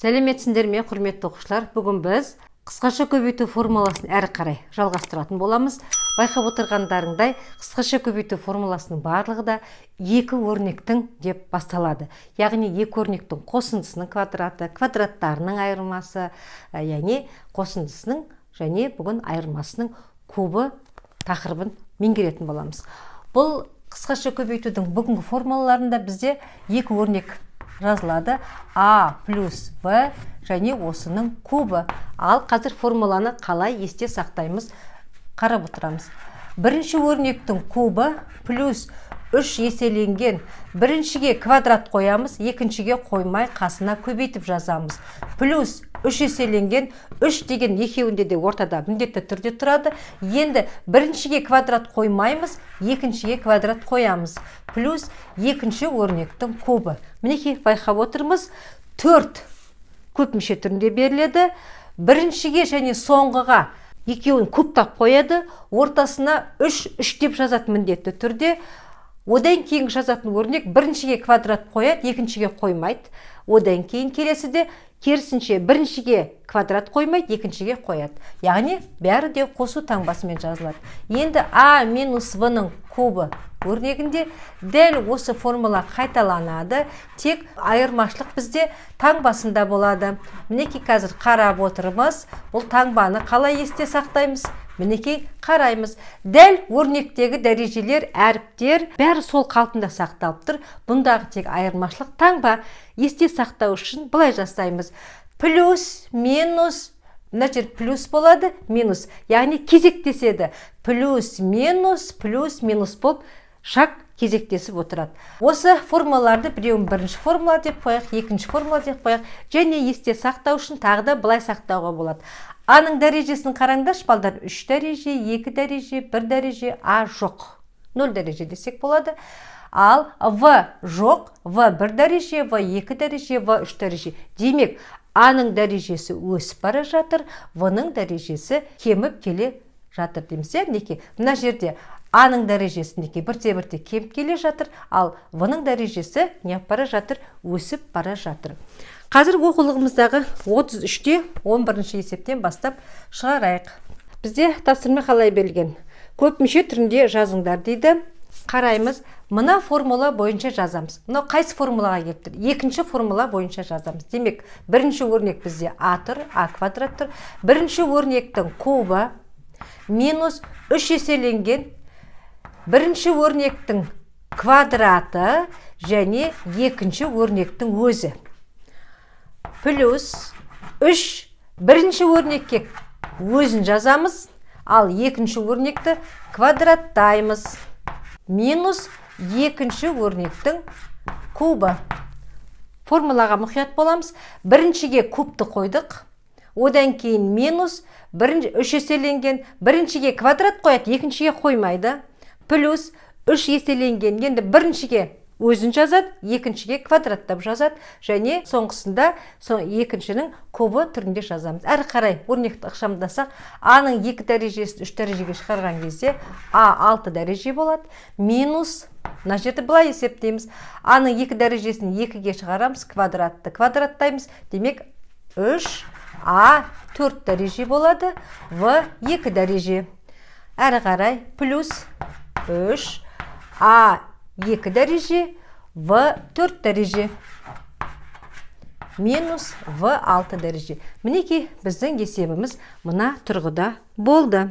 Сәлеметсіңдер ме, құрметті оқушылар? Бүгін біз қысқаша көбейту формуласын әрі қарай жалғастыратын боламыз. Байқап отырғандарыңдай, қысқаша көбейту формуласының барлығы да екі өрнектің деп басталады. Яғни екі өрнектің қосындысының квадраты, квадраттарының айырмасы, яғни қосындысының және бүгін айырмасының кубы тақырыбын меңгеретін боламыз. Бұл қысқаша көбейтудің бүгінгі формулаларында бізде екі өрнек жазылады. А плюс В және осының кубы. Ал қазір формуланы қалай есте сақтаймыз қарап отырамыз. Бірінші өрнектің кубы плюс 3 еселенген. Біріншіге квадрат қоямыз, екіншіге қоймай қасына көбейтіп жазамыз. Плюс 3 еселенген, 3 деген екеуінде де ортада міндетті түрде тұрады. Енді біріншіге квадрат қоймаймыз, екіншіге квадрат қоямыз. Плюс екінші өрнектің кубы. Мінекей байқап отырмыз, 4 көп мүше түрінде беріледі. Біріншіге және соңғыға екеуін кубтап қояды, ортасына 3 деп жазатын міндетті түрде. Одан кейін жазатын өрнек біріншіге квадрат қояды, екіншіге қоймайды. Одан кейін келесіде керісінше біріншіге квадрат қоймайды, екіншіге қояды. Яғни бәрі де қосу таңбасымен жазылады. Енді А минус В-ның кубы өрнегінде дәл осы формула қайталанады, тек айырмашылық бізде таңбасында болады. Мінекей қазір қарап отырмыз, бұл таңбаны қалай есте сақтаймыз? Мінекей қараймыз. Дәл өрнектегі дәрежелер, әріптер бәрі сол қалпында сақталып тұр. Бұндағы тек айырмашылық таңба. Есте сақтау үшін былай жасаймыз. Плюс, минус, мына жер плюс болады, минус. Яғни кезектеседі. Плюс, минус болып шаг кезектесіп отырады. Осы формулаларды біреуін бірінші формула деп қояйық, екінші формула деп қояйық. Және есте сақтау үшін тағы да былай сақтауға болады. А-ның дәрежесін қараңдаршы, балдар, 3 дәреже, 2 дәреже, 1 дәреже, А жоқ. 0 дәреже десек болады. Ал В жоқ, В 1 дәреже, В 2 дәреже, В 3 дәреже. Демек, А-ның дәрежесі өсіп бара жатыр, В-ның дәрежесі кеміп келе жатыр дейміз. Мінекей, мына жерде А-ның дәрежесі бірте-бірте кеміп келе жатыр, ал В-ның дәрежесі неғып бара жатыр, өсіп бара жатыр. Қазір оқулығымыздағы 33-те 11-ші есептен бастап шығарайық. Бізде тапсырма қалай берілген? Көп мүше түрінде жазыңдар дейді. Қараймыз, мына формула бойынша жазамыз. Мынау қайсы формулаға келіп тұр? Екінші формула бойынша жазамыз. Демек, бірінші өрнек бізде А тұр, А квадрат тұр. Бірінші өрнектің кубы минус 3 еселенген. Бірінші өрнектің квадраты және екінші өрнектің өзі. Плюс 3 бірінші өрнекке өзін жазамыз, ал екінші өрнекті квадраттаймыз. Минус екінші өрнектің кубы. Формулаға мұқият боламыз. Біріншіге кубты қойдық. Одан кейін минус 3 еселенген. Біріншіге квадрат қояды, екіншіге қоймайды. Плюс 3 еселенген. Енді біріншіге өзін жазады, екіншіге квадраттап жазады, және соңғысында екіншінің кубы түрінде жазамыз. Әрі қарай өрнекті ықшамдасақ, А-ның 2 дәрежесін 3 дәрежеге шығарған кезде А 6 дәреже болады. Минус, мына жерді былай есептейміз. А-ның 2 дәрежесін 2-ге шығарамыз, квадратты квадраттаймыз. Демек, 3 А 4 дәреже болады, В 2 дәреже. Әрі қарай плюс 3 А 2 дәреже, В 4 дәреже. Минус В 6 дәреже. Мінекей біздің есебіміз мына тұрғыда болды.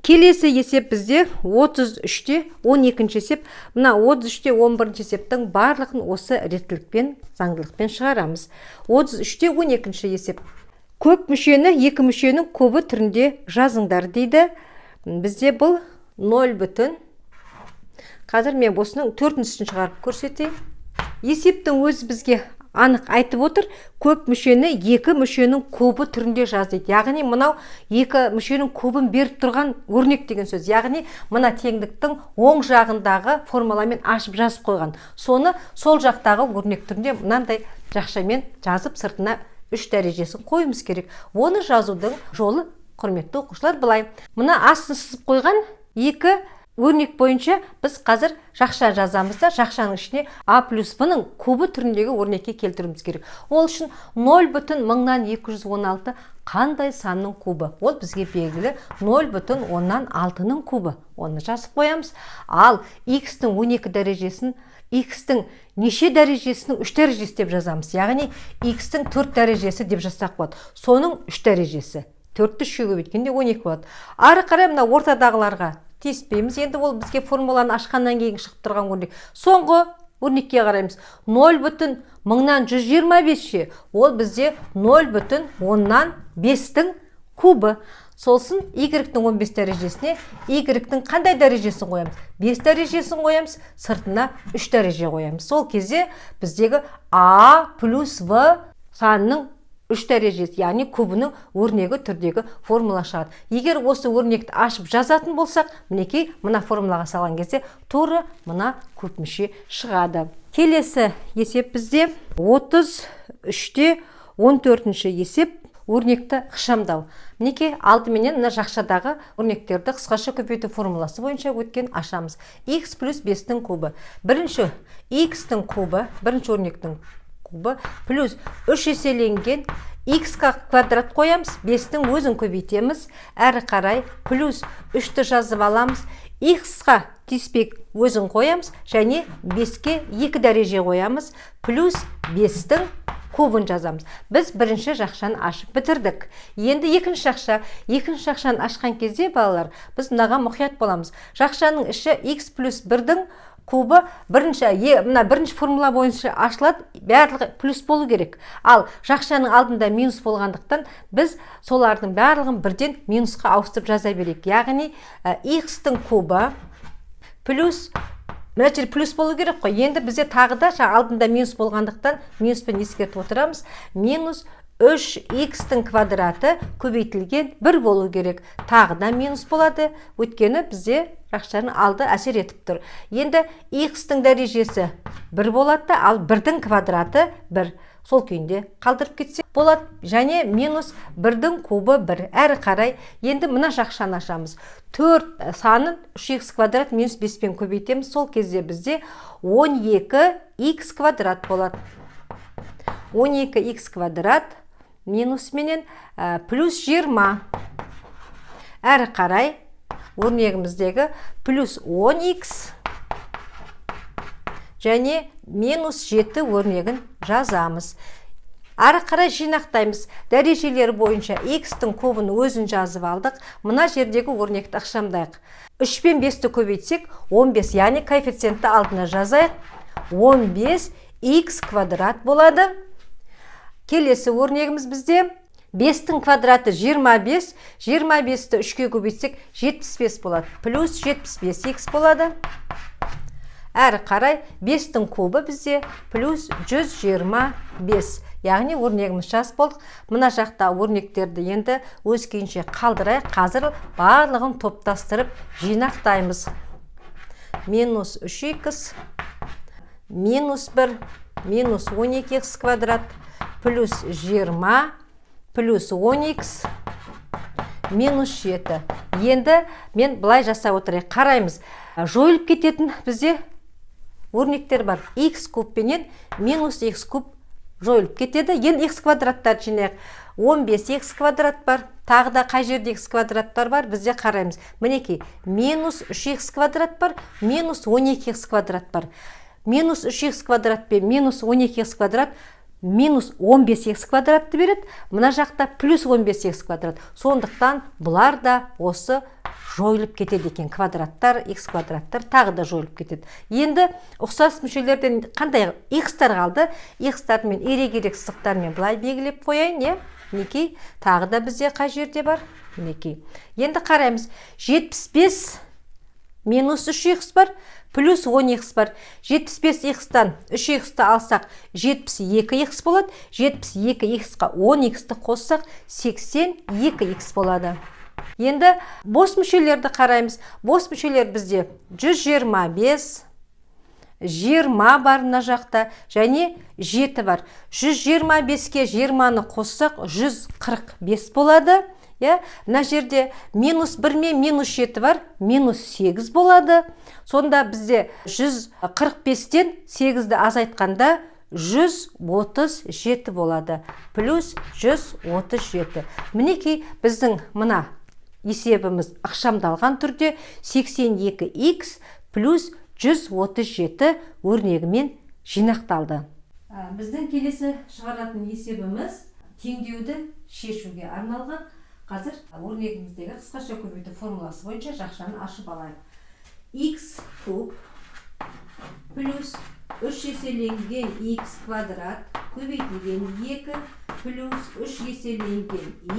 Келесі есеп бізде 33-те 12-ші есеп. Мына 33-те 11-ші есептің барлығын осы реттілікпен, заңдылықпен шығарамыз. 33-те 12-ші есеп. Көп мүшені, екі мүшенің кубы түрінде жазыңдар дейді. Бізде бұл 0 бүтін. Қазір мен осының 4-шін шығарып көрсетейін. Есептің өзі бізге анық айтып отыр. Көп мүшені екі мүшенің кубы түрінде жаз дейді. Яғни мынау екі мүшенің кубын беріп тұрған өрнек деген сөз. Яғни мына теңдіктің оң жағындағы формуламен ашып жазып қойған. Соны сол жақтағы өрнек түрінде мынандай жақшамен жазып сыртына 3 дәрежесін қойымыз керек. Оны жазудың жолы, құрметті оқушылар, былай. Мына астын сызып қойған екі өрнек бойынша біз қазір жақша жазамыз да, жақшаның ішіне а плюс в-ның кубы түріндегі өрнекке келтіруіміз керек. Ол үшін 0,216 қандай санның кубы? Ол бізге белгілі 0,6-ның кубы. Оны жазып қоямыз. Ал x-тің 12 дәрежесін x-тің неше дәрежесінің 3 дәрежесі деп жазамыз. Яғни x-тің 4 дәрежесі деп жазсақ болады. Соның 3 дәрежесі. 4-ті 3-ге көбейткенде 12 болады. Ары қарай мына ортадағыларға тиіспейміз. Енді ол бізге формуланы ашқаннан кейін шығып тұрған өрнек. Соңғы өрнекке қараймыз. 0,125 ол бізде 0,5-тің кубы. Солсын y-тің 15 дәрежесіне y-тің қандай дәрежесін қоямыз? 5 дәрежесін қоямыз, сыртына 3 дәреже қоямыз. Сол кезде біздегі a плюс v санының 3 дәрежесі, яғни кубының өрнегі түрдегі формула шығады. Егер осы өрнекті ашып жазатын болсақ, мінекей мына формулаға салған кезде тура мына көпмүше шығады. Келесі есеп бізде 33-те 14-ші есеп өрнекті ықшамдау. Мінекей алдыменен мына жақшадағы өрнектерді қысқаша көбейту формуласы бойынша өткен ашамыз. X плюс 5-тің кубы. Бірінші x-тің кубы, бірінші өрнектің кубы, плюс 3 еселенген x-қа квадрат қоямыз, 5-тің өзін көбейтеміз, әрі қарай плюс 3-ті жазып аламыз, x-қа тиіспек өзін қоямыз, және 5-ке 2 дәреже қоямыз, плюс 5-тің кубын жазамыз. Біз бірінші жақшаны ашып бітірдік. Енді екінші жақшаны ашқан кезде, балалар, біз мынаға мұқият боламыз. Жақшаның іші x плюс 1-дің кубы бірінші формула бойынша ашылады, барлығы плюс болу керек. Ал жақшаның алдында минус болғандықтан біз солардың барлығын бірден минусқа ауыстырып жаза берейік. Яғни x-тің кубы плюс, мына жер плюс болу керек қой. Енді бізде тағы да алдында минус болғандықтан минуспен ескертіп отырамыз. Минус 3x-тің квадраты көбейтілген 1 болу керек. Тағы да минус болады. Өйткені бізде жақшаның алды әсер етіп тұр. Енді x-тің дәрежесі 1 болады, ал 1-дің квадраты 1. Сол күйінде қалдырып кетсек болады. Және минус 1-дің кубы 1. Әрі қарай енді мына жақшаны ашамыз. 4 санын 3x квадрат минус 5-пен көбейтеміз. Сол кезде бізде 12x квадрат болады. 12x квадрат минус менен плюс 20. Әрі қарай өрнегіміздегі плюс 10x және минус 7 өрнегін жазамыз. Ары қарай жинақтаймыз. Дәрежелері бойынша x-тің кубын өзін жазып алдық. Мына жердегі өрнекті ықшамдайық. 3 пен 5-ті көбейтсек 15, яғни коэффициентті алдына жазайық. 15x квадрат болады. Келесі өрнегіміз бізде 5-тің квадраты 25, 25-ті 3-ке көбейтсек 75 болады. Плюс 75x болады. Әрі қарай 5-тің кубы бізде плюс 125. Яғни өрнегіміз жас болдық. Мына жақта өрнектерді енді өз күйінше қалдырайық. Қазір барлығын топтастырып жинақтаймыз. Минус 3x, минус 1, минус 12x квадрат, плюс 20, плюс 10x, минус 7. Енді мен былай жасап отырайық. Қараймыз. Жойылып кететін бізде өрнектер бар. X куб пенен минус x куб жойылып кетеді. Енді x квадраттар жинайық. 15x квадрат бар. Тағы да қай жерде x квадраттар бар? Бізде қараймыз. Мінекей, минус 3x квадрат бар, минус 12x квадрат бар. Минус 3x квадрат пен минус 12x квадрат минус 15x квадратты береді. Мына жақта плюс 15x квадрат. Сондықтан бұлар да осы жойылып кетеді екен. Квадраттар, x квадраттар тағы да жойылып кетеді. Енді ұқсас мүшелерден қандай x-тар қалды? X-тар мен ерекерек сызықтармен былай белгілеп қояйын, не? Мінекей, тағы да бізде қай жерде бар? Мінекей. Енді қараймыз. 75 минус 3x бар, плюс 10x бар. 75x-тан 3x-ті алсақ 72x болады. 72x-қа 10x-ті қоссақ 82x болады. Енді бос мүшелерді қараймыз. Бос мүшелер бізде 125, 20 бар мына жақта, және 7 бар. 125-ке 20-ны қоссақ 145 болады. Мына жерде -1 мен -7 бар, -8 болады. Сонда бізде 145-тен 8-ді азайтқанда 137 болады. Плюс 137. Мінекей біздің мына есебіміз ықшамдалған түрде 82х плюс 137 өрнегімен жинақталды. Біздің келесі шығаратын есебіміз теңдеуді шешуге арналған. Қазір өрнегіміздегі қысқаша көбейту формуласы бойынша жақшаны ашып алайық. Х куб плюс 3 еселенген х квадрат көбейтілген 2 плюс 3 еселенген х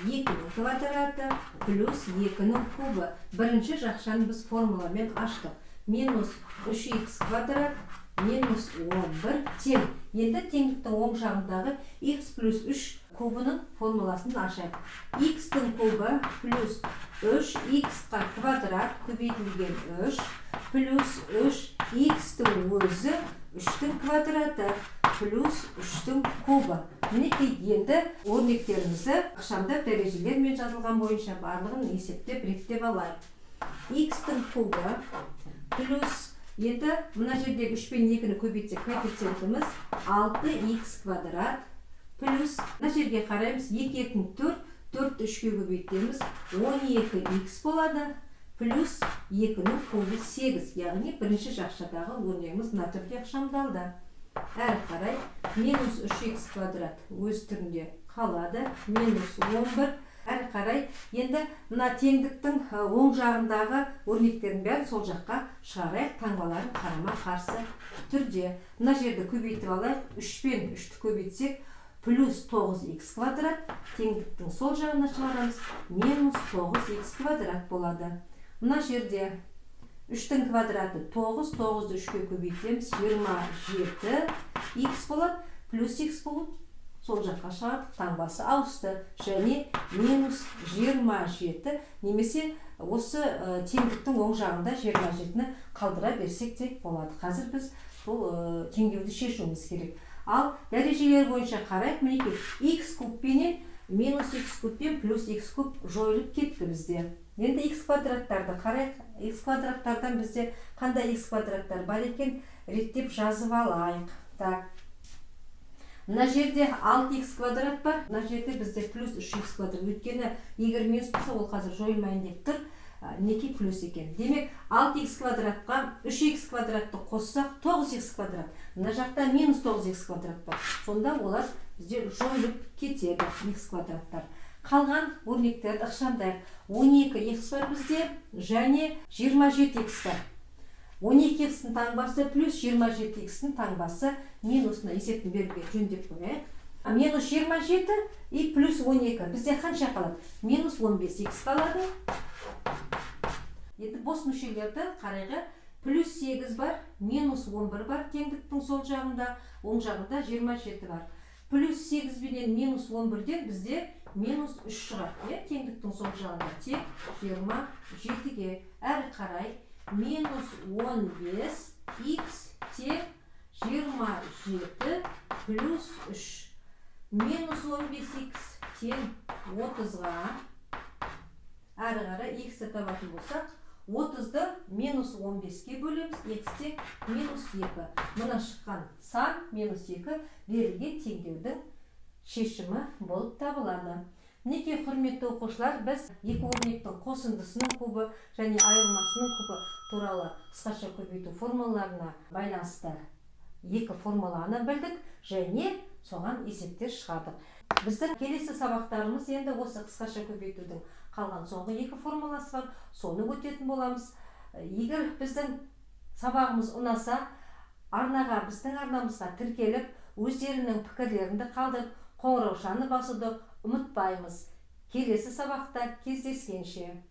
2-нің квадраты плюс 2-нің кубы. Бірінші жақшаны біз формуламен аштық. Минус 3х квадрат минус 11 тең. Енді теңдіктің оң жағындағы х плюс 3 кубының формуласын ашайық. Х-тің кубы плюс 3х квадрат көбейтілген 3 плюс 3х-тің өзі 3-тің квадраты плюс 3-тің кубы. Мінекей енді өрнектерімізді ықшамдап дәрежелермен жазылған бойынша барлығын есептеп реттеп алайық. Х-тің кубы плюс енді мына жердегі 3 пен 2-ні көбейтсек коэффициентіміз 6х квадрат плюс мына жерге қараймыз 2 2 4, 4-ті 3-ке көбейтеміз 12х болады плюс 2-нің кубы 8. Яғни бірінші жақшадағы өрнегіміз мына түрде ықшамдалды. Әрі қарай минус 3х квадрат өз түрінде қалады минус 11. Әрі қарай енді мына теңдіктің оң жағындағы өрнектердің бәрін сол жаққа шығарайық, таңбаларын қарама қарсы түрде. Мына жерді көбейтіп алайық. 3 пен 3-ті көбейтсек плюс 9х квадрат, теңдіктің сол жағына шығарамыз, минус 9х квадрат болады. Мына жерде 3-тің квадраты 9, 9-ды 3-ке көбейтеміз, 27х болады, плюс х болып сол жаққа шығардық, таңбасы ауысты және минус 27, немесе осы теңдіктің оң жағында 27-ні қалдыра берсек те болады. Қазір біз сол теңдеуді шешуіміз керек. Ал дәрежелер бойынша қарайық. Мінекей х кубпенен минус х кубпен плюс х куб жойылып кетті бізде. Енді х квадраттарды қарайық. Х квадраттардан бізде қандай х квадраттар бар екен реттеп жазып алайық. Так. Мына жерде 6х квадрат бар. Мына жерде бізде плюс 3х квадрат. Өйткені егер минус болса, ол қазір жойылмайын деп тұр. Неке плюс екен. Демек 6х квадратқа 3х квадратты қоссақ 9х квадрат. Мына жақта минус 9х квадрат бар. Сонда олар бізде жойылып кетеді х квадраттар. Қалған өрнектерді ықшамдайық. 12х бар бізде және 27х бар. 12х-тің таңбасы плюс 27х-тің таңбасы минусына есептін беруге жөндеп қояйық. Минус 27 и плюс 12. Бізде қанша қалады? Минус 15х қалады. Енді бос мүшелерді қарайғы. Плюс 8 бар, минус 11 бар теңдіктің сол жағында, оң жағында 27 бар. Плюс 8 бенен минус 11-ден бізде минус 3 шығады. Теңдіктің сол жағында тек 27-ге. Әрі қарай минус 15 х тек 27 плюс 3. Минус 15х тең 30-ға. Әрі қарай х-ті табатын болсақ, 30-ды минус 15-ке бөлеміз, х-те минус 2. Мұна шыққан сан минус 2 берілген теңдеудің шешімі болып табылады. Мінекей құрметті оқушылар, біз екі өрнектің қосындысының кубы және айырмасының кубы туралы қысқаша көбейту формулаларына байланысты екі формуланы білдік және соған есептер шығардық. Біздің келесі сабақтарымыз енді осы қысқаша көбейтудің қалған соңғы екі формуласы бар, соны өтетін боламыз. Егер біздің сабағымыз ұнаса, біздің арнамызға тіркеліп, өздерінің пікірлерінде қалдырып, қоңыраушаны басуды ұмытпаймыз. Келесі сабақта кездескенше.